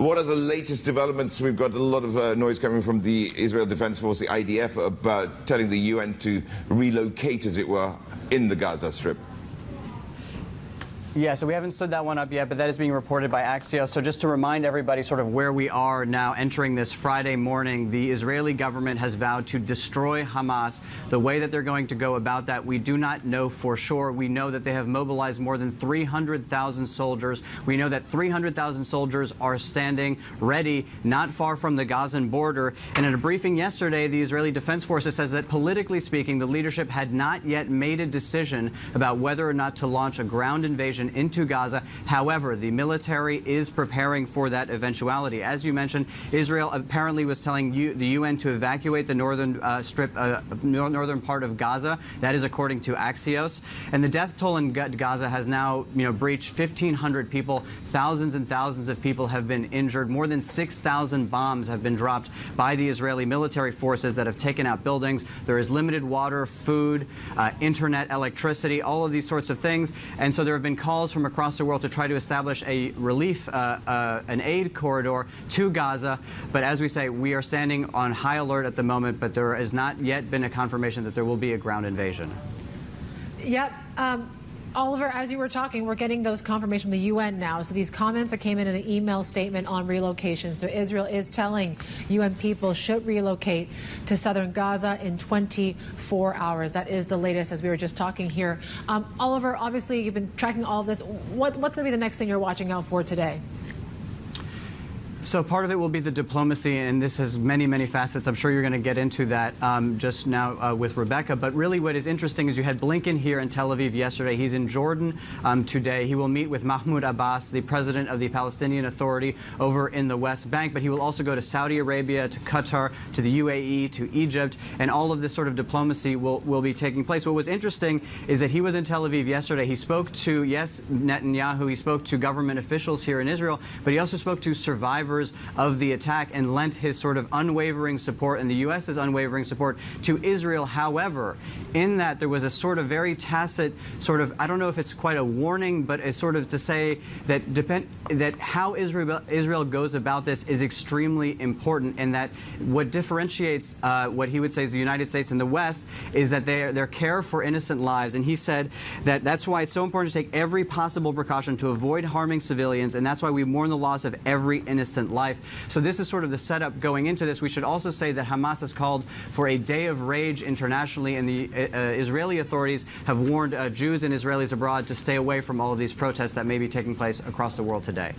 What are the latest developments? We've got a lot of noise coming from the Israel Defense Force, the IDF, about telling the UN to relocate, as it were, in the Gaza Strip. Yeah, so we haven't stood that one up yet, but that is being reported by Axios. So just to remind everybody sort of where we are now entering this Friday morning, the Israeli government has vowed to destroy Hamas. The way that they're going to go about that, we do not know for sure. We know that they have mobilized more than 300,000 soldiers. We know that 300,000 soldiers are standing ready not far from the Gazan border. And in a briefing yesterday, the Israeli Defense Forces says that politically speaking, the leadership had not yet made a decision about whether or not to launch a ground invasion into Gaza. However, the military is preparing for that eventuality. As you mentioned, Israel apparently was telling the UN to evacuate the northern northern part of Gaza. That is according to Axios. And the death toll in Gaza has now, breached 1,500 people. Thousands and thousands of people have been injured. More than 6,000 bombs have been dropped by the Israeli military forces that have taken out buildings. There is limited water, food, internet, electricity, all of these sorts of things. And so there have been calls from across the world to try to establish a relief, an aid corridor to Gaza. But as we say, we are standing on high alert at the moment, but there has not yet been a confirmation that there will be a ground invasion. Yep. Oliver, as you were talking, we're getting those confirmations from the UN now. So these comments that came in an email statement on relocation. So Israel is telling UN people should relocate to southern Gaza in 24 hours. That is the latest, as we were just talking here. Oliver, obviously you've been tracking all of this. What's going to be the next thing you're watching out for today? So part of it will be the diplomacy, and this has many, many facets. I'm sure you're going to get into that just now with Rebecca. But really what is interesting is you had Blinken here in Tel Aviv yesterday. He's in Jordan today. He will meet with Mahmoud Abbas, the president of the Palestinian Authority over in the West Bank. But he will also go to Saudi Arabia, to Qatar, to the UAE, to Egypt. And all of this sort of diplomacy will be taking place. What was interesting is that he was in Tel Aviv yesterday. He spoke to, yes, Netanyahu. He spoke to government officials here in Israel. But he also spoke to survivors of the attack and lent his sort of unwavering support and the U.S.'s unwavering support to Israel. However, in that there was a sort of very tacit sort of, I don't know if it's quite a warning, but it's sort of to say that how Israel goes about this is extremely important, and that what differentiates what he would say is the United States and the West is that their care for innocent lives. And he said that that's why it's so important to take every possible precaution to avoid harming civilians, and that's why we mourn the loss of every innocent life. So this is sort of the setup going into this. We should also say that Hamas has called for a day of rage internationally, and the Israeli authorities have warned Jews and Israelis abroad to stay away from all of these protests that may be taking place across the world today.